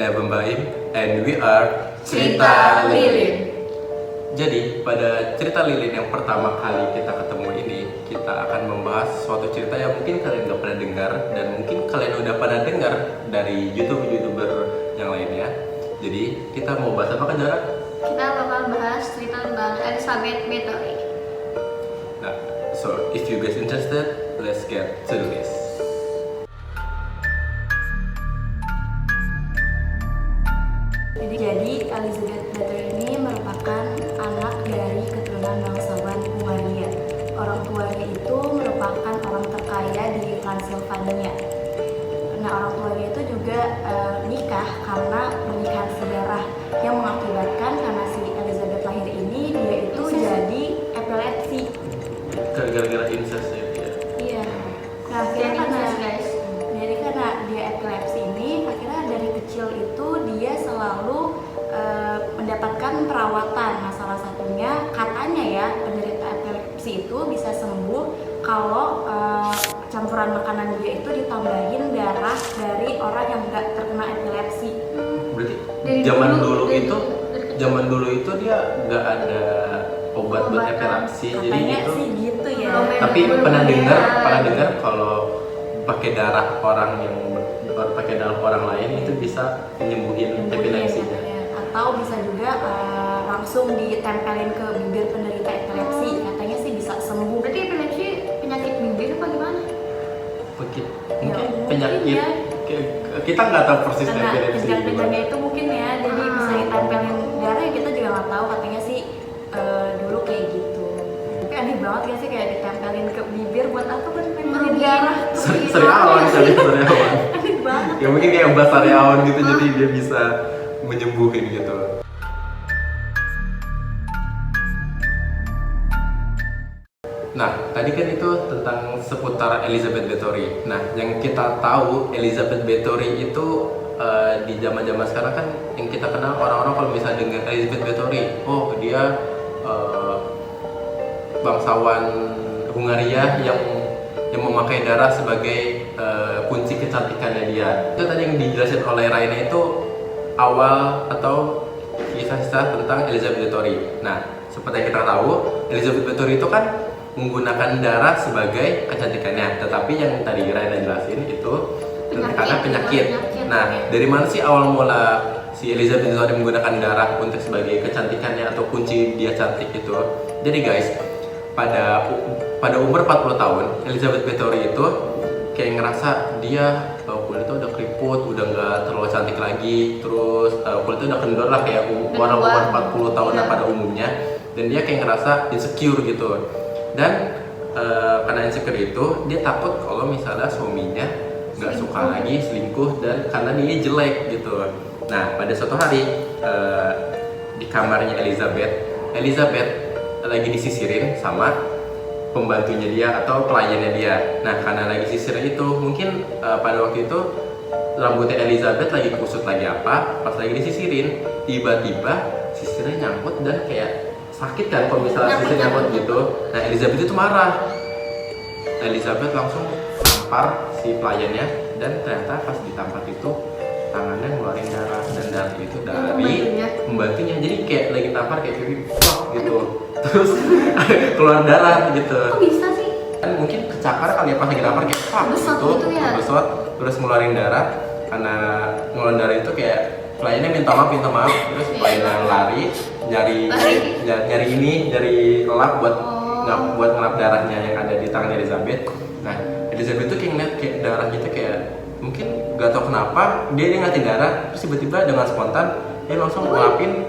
saya Bembaim and we are Cerita Lilin. Jadi pada cerita Lilin yang pertama kali kita ketemu ini, kita akan membahas suatu cerita yang mungkin kalian udah pernah dengar dan mungkin kalian udah pernah dengar dari YouTuber yang lainnya. Jadi kita mau bahas apa kan, Jara? Kita bakal bahas cerita tentang Elizabeth Bathory. Nah, so if you guys interested, let's get to this. Jadi Elizabeth Bathory ini merupakan anak dari keturunan bangsawan Hungaria. Orang tuanya itu merupakan orang terkaya di Transylvania. Nah, orang tuanya itu juga nikah karena pernikahan sejarah yang mengakibatkan karena si Elizabeth lahir ini dia itu jadi epilepsi. Gara-gara incest ya. Iya. Nah, akhirnya karena dia epilepsi ini, akhirnya dari kecil itu dia selalu mendapatkan perawatan. Nah, salah satunya katanya ya penderita epilepsi itu bisa sembuh kalau campuran makanan dia itu ditambahin darah dari orang yang nggak terkena epilepsi. Berarti Dari zaman dulu, dulu itu dia nggak ada obat buat epilepsi, jadi Katanya itu. sih gitu ya. Tapi pernah dengar kalau pakai darah orang lain itu bisa menyembuhin epilepsi. Atau bisa juga langsung ditempelin ke bibir penderita epilepsi, katanya sih bisa sembuh. Berarti epilepsi penyakit bibir apa gimana? Mungkin Ya, penyakit mungkin ya. kita nggak tahu persis Karena epilepsi jenjang-jenjangnya itu mungkin ya, jadi bisa ditempelin darah ya, kita juga nggak tahu, katanya sih dulu kayak gitu. Tapi aneh banget ya sih kayak ditempelin ke bibir buat apa kan, pengen darah. sariawan kali sariawan. Aneh banget. Ya mungkin kayak obat sariawan gitu, jadi dia bisa menyembuhin gitu. Nah, tadi kan itu tentang seputar Elizabeth Bathory. Nah, yang kita tahu Elizabeth Bathory itu di zaman-zaman sekarang kan yang kita kenal orang-orang kalau misalnya dengan Elizabeth Bathory, oh dia bangsawan Hungaria yang memakai darah sebagai kunci kecantikannya dia. Itu tadi yang dijelasin oleh Raina itu awal atau kisah-kisah tentang Elizabeth Bathory. Nah, seperti yang kita tahu, Elizabeth Bathory itu kan menggunakan darah sebagai kecantikannya, tetapi yang tadi Raina jelasin itu karena penyakit. Nah, dari mana sih awal mula si Elizabeth Bathory menggunakan darah untuk sebagai kecantikannya atau kunci dia cantik itu? Jadi guys, pada umur 40 tahun, Elizabeth Bathory itu kayak ngerasa dia kulitnya udah keriput, udah nggak terlalu cantik lagi, terus kulitnya udah kendor lah kayak orang umur 40 tahunan pada umumnya, dan dia kayak ngerasa insecure gitu. Dan karena insecure itu, dia takut kalau misalnya suaminya nggak suka lagi, selingkuh, dan karena dia jelek gitu. Nah, pada suatu hari di kamarnya Elizabeth lagi disisirin sama pembantunya dia atau kliennya dia. Nah, karena lagi sisir itu, mungkin pada waktu itu rambutnya Elizabeth lagi kusut lagi apa, pas lagi disisirin, tiba-tiba sisirnya nyangkut dan kayak sakit kan kalau misalnya sisir nyangkut gitu. Nah, Elizabeth itu marah. Elizabeth langsung tampar si kliennya, dan ternyata pas ditampar itu tangannya ngeluarin darah, dan darah itu dari pembantunya. Jadi kayak lagi tampar kayak wah gitu, terus keluar darah gitu. Kok bisa sih? Kan mungkin kecakar kali ya pas lagi tampar kayak Besot gitu, gitu ya? besot, terus ngeluarin darah. Karena ngeluarin darah itu kayak kliennya minta maaf, terus kliennya lari nyari lap buat ngelap darahnya yang ada di tangan Elizabeth. Nah, Elizabeth tuh kayak ngeliat kayak darah gitu, kayak mungkin gak tau kenapa dia ngeliatin darah, terus tiba-tiba dengan spontan dia langsung ngelapin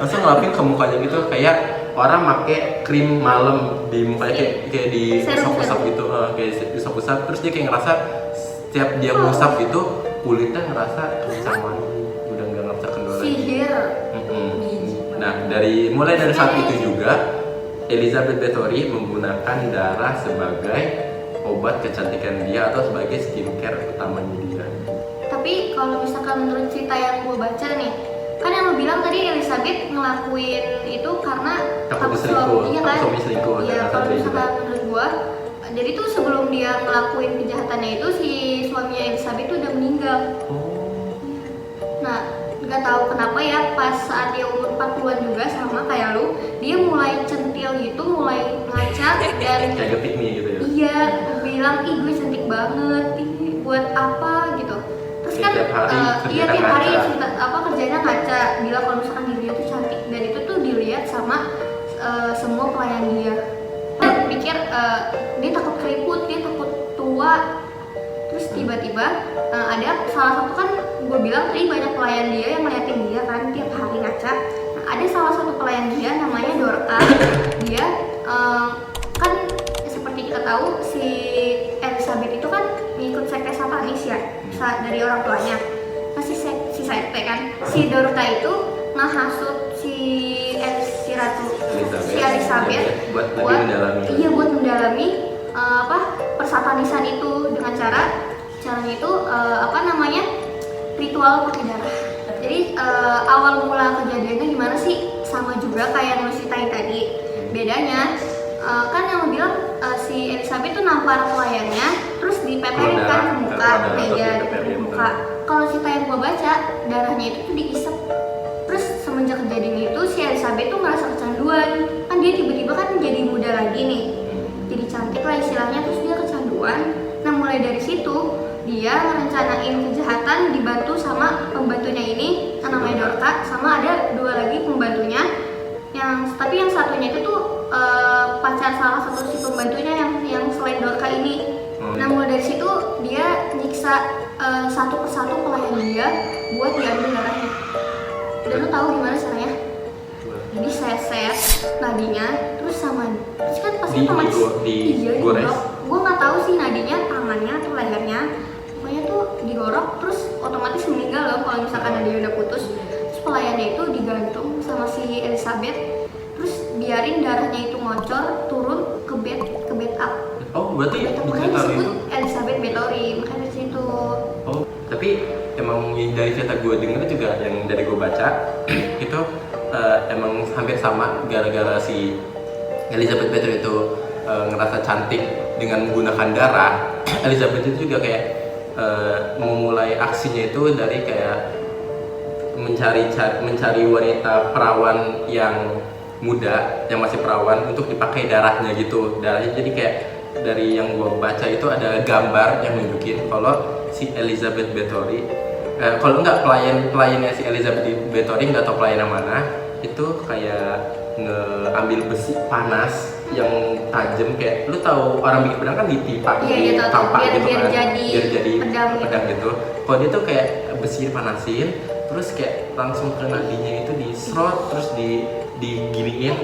langsung ngelapin ke mukanya gitu, kayak orang pakai krim malam di mukanya, kayak di usap-usap gitu, kayak usap-usap. Terus dia kayak ngerasa setiap dia ngusap gitu kulitnya ngerasa kencang lagi, udah nggak bisa kendor lagi. Sihir. Nah, mulai dari saat itu juga Elizabeth Bathory menggunakan darah sebagai obat kecantikan dia atau sebagai skincare utamanya dia. Tapi kalau misalkan menurut cerita yang gue baca nih, kan yang lo bilang tadi Elizabeth ngelakuin itu karena Takut selingkuh, kan? suami selingkuh. Iya, kalau misalkan menurut gue, jadi tuh sebelum dia ngelakuin kejahatannya itu si suaminya Elizabeth tuh udah meninggal. tahu kenapa ya pas saat dia umur 40-an juga sama kayak lu, dia mulai centil gitu, mulai ngaca dan Kayak gepik nih gitu ya. iya bilang ih gue cantik banget, ih buat apa gitu. Terus kan Tiap hari iya kerjanya tiap hari ngaca. cerita apa kerjanya ngaca, bilang kalau misalkan dirinya tuh cantik dan itu tuh dilihat sama semua pelayan dia. Dan pikir dia takut keriput, dia takut tua. Terus tiba-tiba ada salah satu kan gue bilang tadi banyak pelayan dia yang ngeliatin dia kan tiap hari ngaca. Nah, ada salah satu pelayan dia namanya Dorka. Dia kan seperti kita tahu si Elizabeth itu kan ngikut sekte satanis ya dari orang tuanya. Nah si sekte kan si Dorka itu ngehasut si Ratu si Elizabeth buat lebih mendalami. iya buat mendalami persatanisan itu dengan caranya itu ritual pakai darah. Jadi awal mula kejadiannya gimana sih sama juga kayak yang lu ceritain tadi. Bedanya kan yang lu bilang si Elizabeth tuh nampar pelayannya terus dipeperin kan ke muka, di muka. Kalau cerita yang gua baca darahnya itu tuh diisep. Terus semenjak kejadian itu si Elizabeth tuh ngerasa kecanduan. Kan dia tiba-tiba kan jadi muda lagi nih. Jadi cantik lah istilahnya, terus dia kecanduan. Nah mulai dari situ dia merencanain kejahatan dibantu sama pembantunya ini namanya Dorka, sama ada 2 lagi pembantunya tapi yang satunya itu tuh pacar salah satu si pembantunya yang selain Dorka ini. Nah mulai dari situ dia nyiksa satu persatu pelayan dia buat diambil darahnya. Dan lo tahu gimana caranya? Jadi seset nadinya terus kan pasti digorok. Gue nggak tahu sih nadinya tangannya atau lehernya, pokoknya tuh digorok terus otomatis meninggal loh kalau misalkan nadinya udah putus. Terus pelayannya itu digantung sama si Elizabeth, terus biarin darahnya itu ngocor turun ke bed up. Oh berarti Makanya cerita disebut itu. Elizabeth Bathory, makanya dari situ. Oh tapi emang dari cerita gue denger juga yang dari gue baca itu emang hampir sama gara-gara si Elizabeth Bathory itu ngerasa cantik dengan menggunakan darah. Elizabeth itu juga kayak memulai aksinya itu dari kayak mencari wanita perawan yang muda yang masih perawan untuk dipakai darahnya gitu. Darahnya jadi kayak dari yang gue baca itu ada gambar yang nunjukin kalau si Elizabeth Bathory kalau enggak pelayannya si Elizabeth Bathory nggak tahu pelayan yang mana itu kayak ngambil besi panas yang tajam kayak lu tahu orang bikin pedang kan ditipak tampak gitu biar kan jadi pedang gitu. Kalau dia tuh kayak besi dipanasin terus kayak langsung ke nadinya itu diserot terus diginiin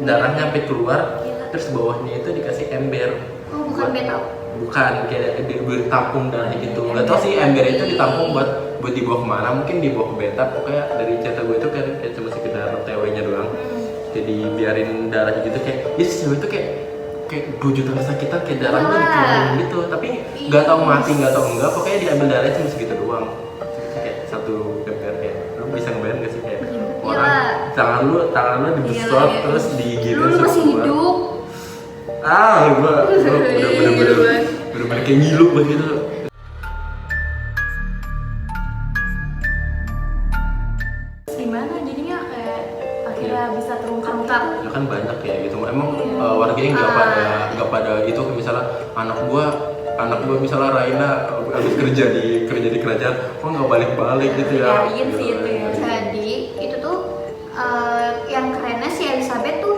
darahnya sampai keluar terus bawahnya itu dikasih ember. Oh bukan beta. Bukan kayak ditampung darahnya gitu. Nggak tahu sih ember itu ditampung buat dibawa kemana, mungkin dibawa ke beta. Pokoknya dari cerita gue itu kan kayak cuma sekedar TW-nya doang. Jadi biarin darahnya gitu kayak ya si cewek itu kayak 2 juta kesakitan kayak darahnya dikeluarin gitu. Tapi nggak tahu mati nggak tahu enggak, pokoknya diambil darahnya cuma segitu doang. Kayak satu ember kayak lu bisa ngebayang nggak sih kayak orang tangan lu dibesot terus digigit lu masih hidup. Gua bener-bener kayak ngilu banget gitu. Gimana jadinya kayak akhirnya bisa terungkap? Ya kan banyak ya gitu. Emang warganya nggak pada itu misalnya anak gua misalnya Raina habis kerja di kerajaan, kok nggak balik-balik gitu ya. Yain sih itu ya. Jadi itu tuh yang kerennya si Elizabeth tuh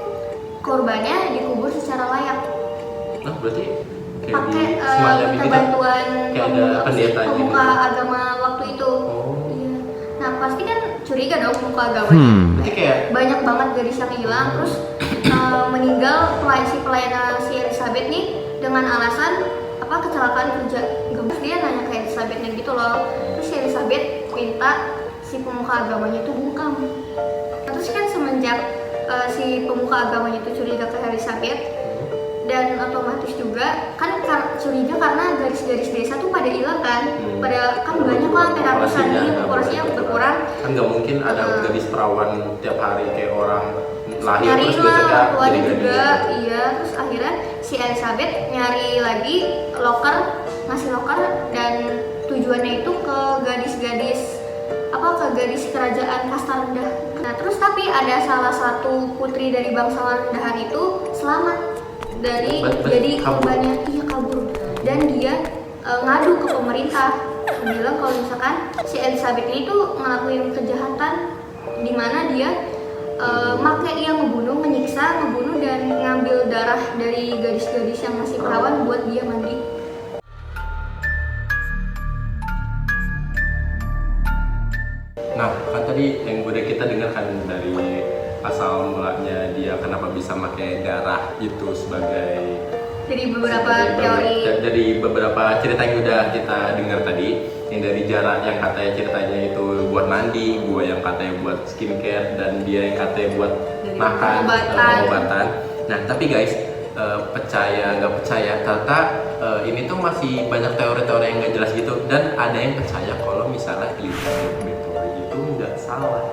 korbannya dikubur secara layak. Nah berarti kayak Pakai semacam minta gitu bantuan kayak ada pendeta pemuka gitu. agama waktu itu. Oh. Iya. Nah pasti kan curiga dong pemuka agamanya. Berarti kayak Banyak banget gadis yang hilang terus meninggal si Elizabeth nih dengan alasan kecelakaan kerja. Terus dia nanya ke Elizabeth gitu loh. Terus si Elizabeth minta si pemuka agamanya itu bungkam. Terus kan semenjak si pemuka agamanya itu curiga ke Elizabeth dan otomatis juga kan curiga karena garis-garis desa tuh pada hilang kan, pada kan banyak lah hampir ratusan nih populasinya berkurang. Kan nggak mungkin ada gadis perawan tiap hari kayak orang lahir Nyari terus besoknya lah keluarnya jadi juga, gadis. iya. Terus akhirnya si Elizabeth nyari lagi ngasih loker dan tujuannya itu ke gadis-gadis ke gadis kerajaan kasta rendah. Nah terus tapi ada salah satu putri dari bangsawan rendahan itu selamat dari jadi korbannya, iya kabur, dan dia ngadu ke pemerintah, bilang kalau misalkan si Elizabeth ini tuh ngelakuin kejahatan di mana dia ia ngebunuh, menyiksa, ngebunuh dan ngambil darah dari gadis-gadis yang masih perawan buat dia mandi. Nah, kan tadi yang udah kita dengarkan dari asal mulanya dia kenapa bisa pakai darah itu sebagai dari beberapa cerita yang udah kita dengar tadi, yang dari jarak yang katanya ceritanya itu buat mandi, gua yang katanya buat skincare, dan dia yang katanya buat makan, pengobatan. Nah, tapi guys, percaya nggak percaya, ternyata ini tuh masih banyak teori-teori yang nggak jelas gitu, dan ada yang percaya kalau misalnya Elizabeth Bathory itu nggak salah.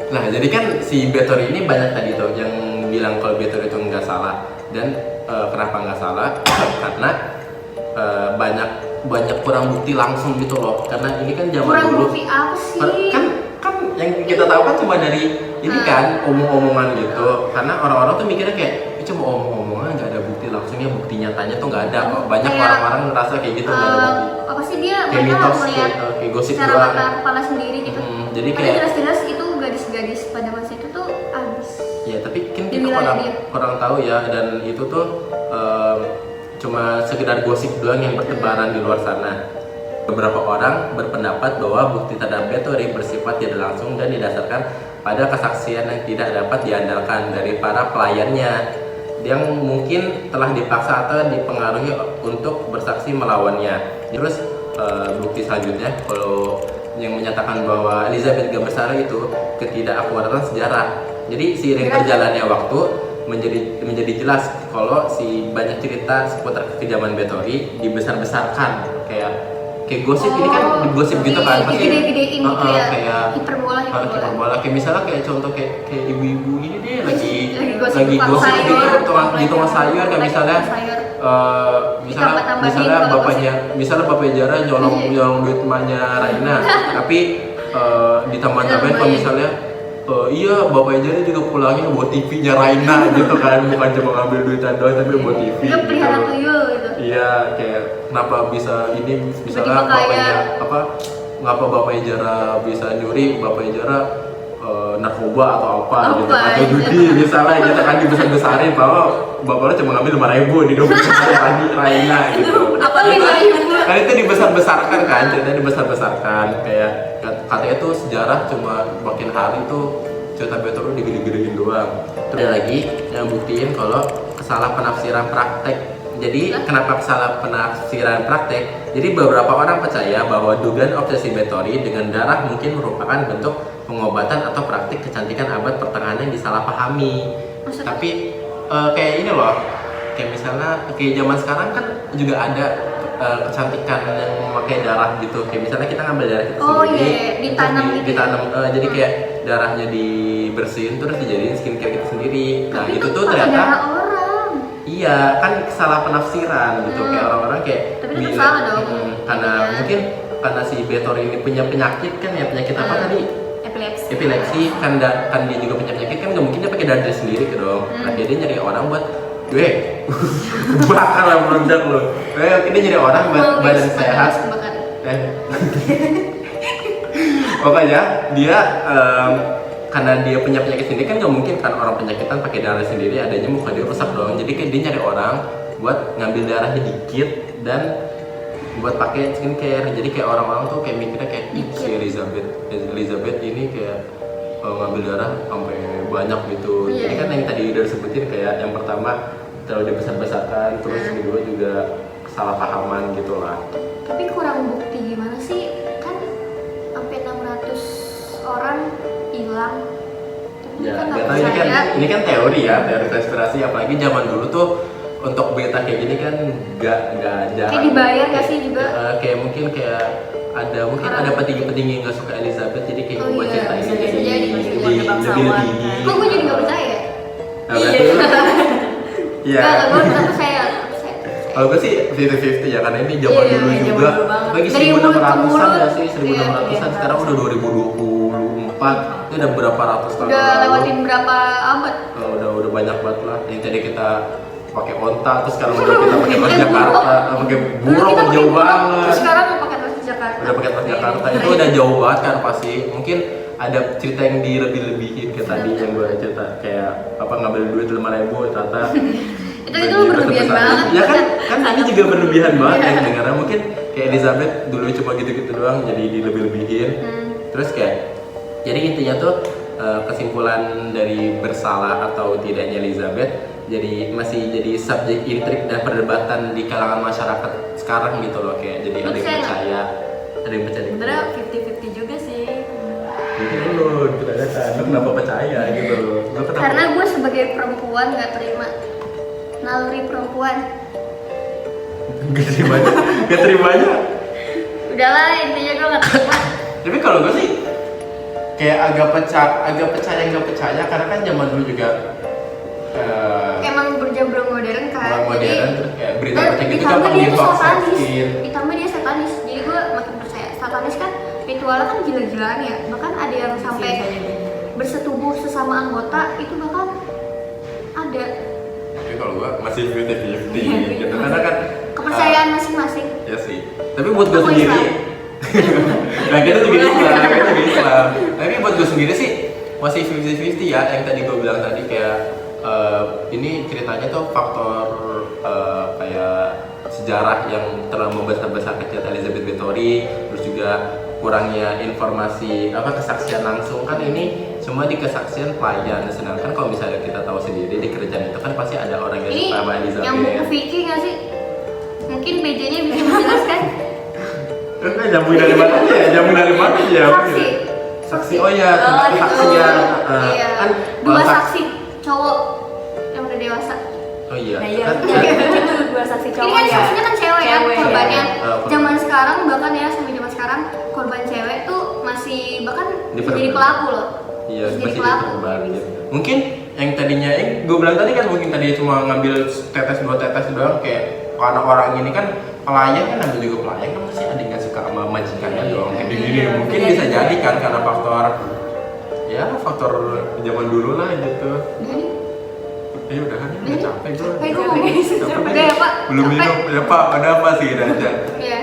Nah, jadi kan si Bathory ini banyak tadi tuh yang bilang kalau Bathory itu nggak salah, dan kenapa nggak salah? Karena banyak kurang bukti langsung gitu loh, karena ini kan zaman kurang dulu. bukti apa sih? Kan yang kita tahu kan cuma dari ini kan omong-omongan gitu, karena orang-orang tuh mikirnya kayak cuma omong-omongan, nggak ada bukti langsungnya, bukti nyatanya tuh nggak ada. Banyak Kayak, orang-orang ngerasa kayak gitu, nggak ada bukti. Apa sih dia Kayak mereka mitos, melihat kayak gosip secara doang. mata kepala sendiri gitu. Jadi Padahal kayak jelas-jelas itu gadis-gadis pada masa itu tuh abis. ya, tapi kan Di kita wilayah dia. kurang tahu ya, dan itu tuh cuma sekedar gosip doang yang bertebaran di luar sana. Beberapa orang berpendapat bahwa bukti terhadap Bathory bersifat tidak langsung dan didasarkan pada kesaksian yang tidak dapat diandalkan dari para pelayannya yang mungkin telah dipaksa atau dipengaruhi untuk bersaksi melawannya. Terus bukti selanjutnya kalau yang menyatakan bahwa Elizabeth gak bersalah itu ketidakakuratan sejarah. Jadi seiring berjalannya waktu menjadi jelas kalau si banyak cerita seputar kekejaman Bathory dibesar-besarkan kayak gosip. Ini kan gosip gitu kan, pasti gede-gedein gitu ya, kayak hiperbola. Kayak misalnya kayak contoh kayak ibu-ibu ini deh lagi gosip gosip gitu di tukang sayur, kayak misalnya misalnya bapaknya Jara nyolong duit emaknya Raina, tapi ditambah-tambahin kalau misalnya iya bapaknya Jara juga pulangnya bawa TV-nya Raina gitu kan, bukan cuma ngambil duitan doang tapi bawa TV Dia pelihara tuyul gitu. Iya, kayak kenapa bisa ini misalnya ngapa bapaknya Jara bisa nyuri, bapaknya Jara narkoba atau apa gitu, atau judi misalnya gitu kan, dibesar-besarin bahwa bapaknya cuma ngambil 5.000 di dompetnya lagi Raina gitu. Apa 5.000? Kan itu dibesar-besarkan kan, ceritanya dibesar-besarkan, kayak katanya tuh sejarah cuma makin hari tuh cerita Bathory digede-gedein doang. Terus lagi yang buktiin kalau kesalah penafsiran praktek. Jadi kenapa salah penafsiran praktek? Jadi beberapa orang percaya bahwa dugaan obsesi Bathory dengan darah mungkin merupakan bentuk pengobatan atau praktik kecantikan abad pertengahan yang disalahpahami. Maksudnya? Tapi kayak ini loh, kayak misalnya kayak zaman sekarang kan juga ada kecantikan yang memakai darah gitu. Kayak misalnya kita ngambil darah kita sendiri, ditanam gitu. ditanam, jadi kayak darahnya dibersihin terus dijadiin skincare kita sendiri. Nah Tapi itu tuh pakai ternyata darah orang. iya, kan salah penafsiran gitu, kayak orang-orang kayak Tapi itu salah dong. karena mungkin karena si Bathory ini punya penyakit kan ya, penyakit apa tadi? Epilepsi, kan dia juga punya penyakit, kan nggak mungkin dia pakai darah dia sendiri gitu dong. Nah dia nyari orang buat bakar lah meledak loh. Dia nyari orang buat badan sehat. Pokoknya dia karena dia punya penyakit sendiri kan nggak mungkin kan orang penyakitan pakai darah sendiri, adanya muka dia rusak dong. Jadi kayak dia nyari orang buat ngambil darahnya dikit dan buat pakai skincare. Jadi kayak orang-orang tuh kayak mikirnya kayak si Elizabeth ini kayak ngambil darah sampai banyak gitu. Jadi kan yang tadi udah disebutin kayak yang pertama terlalu dibesar-besarkan, terus yang kedua juga kesalahpahaman gitu lah. Tapi kurang bukti gimana sih? Kan sampai 600 orang hilang. Ya, ini kan teori ya, teori konspirasi, apalagi zaman dulu tuh untuk berita kayak gini kan nggak jarang. Kayak dibayar nggak sih juga? Kayak mungkin ada petinggi-petinggi yang nggak suka Elizabeth, jadi kayak buat cerita ini bisa jadi jadi lebih tinggi. Kok gue jadi nggak percaya? Iya. Gue nggak percaya. Kalau gue sih 50-50 ya, karena ini zaman dulu juga. Lagi Dari mulut ke 1600-an mulut. ya sih, 1600-an, sekarang udah 2024 itu udah berapa ratus tahun Udah lalu. lewatin berapa abad? Udah banyak banget lah. Yang tadi kita pakai onta, terus sekarang udah kita pakai Transjakarta, pakai Dulu buruk kita pakai jauh buruk, banget. terus sekarang mau pakai Transjakarta. Udah pakai Transjakarta itu udah jauh banget kan pasti. Mungkin ada cerita yang dilebih-lebihin kayak tadi yang gue cerita kayak apa ngambil duit 5.000 ternyata itu berlebihan banget. ya kan ini juga berlebihan banget Iya. yang dengarnya mungkin kayak Elizabeth dulu cuma gitu-gitu doang jadi dilebih-lebihin. Terus kayak jadi intinya tuh kesimpulan dari bersalah atau tidaknya Elizabeth masih jadi subjek intrik dan perdebatan di kalangan masyarakat sekarang gitu loh, kayak jadi ada yang percaya, ada yang percaya. Sebenarnya 50-50 juga sih. Mungkin lu kenapa percaya gitu loh? Lu kenapa? Karena gue sebagai perempuan nggak terima naluri perempuan. Gak terimanya. Udahlah, intinya gue nggak terima. Tapi kalau gue sih kayak agak percaya nggak percaya karena kan zaman dulu juga Emang berjambrang modern kan. orang modern terus kayak berita Dan gitu ditambah gampang dia tuh satanis. divaksin. Ditambah dia satanis. Jadi gue makin percaya. Satanis kan ritualnya kan gila-gilaan ya. Bahkan ada yang sampai bersetubuh sesama anggota itu bahkan ada. Tapi kalau gue masih 50-50 gitu karena kan Kepercayaan masing-masing. ya sih. Tapi buat gue Aku sendiri Islam. nah kita juga Islam. Tapi buat gue sendiri sih masih 50-50 ya yang tadi gue bilang tadi kayak ini ceritanya tuh faktor kayak sejarah yang terlalu membesar-besar kecil Elizabeth Bathory, terus juga kurangnya informasi kesaksian langsung kan ini cuma di kesaksian pelayan, sedangkan kalau misalnya kita tahu sendiri di kerajaan itu kan pasti ada orang yang Ini suka sama Elizabeth. yang buku Vicky nggak sih? Mungkin BJ-nya bisa menjelaskan. Jamu dari mana aja ya? Jamu dari mana ya? Saksi. Saksi, oh ya, tentang gitu. kesaksian. Iya. Kan Dua saksi. saksi cowok yang udah dewasa. Oh iya. Nah iya, Kan, itu dua saksi Ini cowok kan ya. saksinya kan cewek ya, Cewek. korbannya. Iya. Zaman sekarang bahkan ya sampai zaman sekarang korban cewek tuh masih bahkan bisa jadi pelaku loh. Iya, Bisa jadi masih pelaku. diperban. Mungkin yang tadinya, gue bilang tadi kan mungkin tadi cuma ngambil dua tetes doang kayak karena orang ini kan pelayan kan ambil juga pelayan kan pasti ada yang nggak suka sama majikannya doang kayak gini mungkin bisa jadi kan karena faktor zaman dulu lah gitu. Jadi Udah kan, udah capek gue. Capek gue ngomong. Capek. Udah ya Pak. Belum Capek. minum, ya Pak, ada apa sih aja? Ya.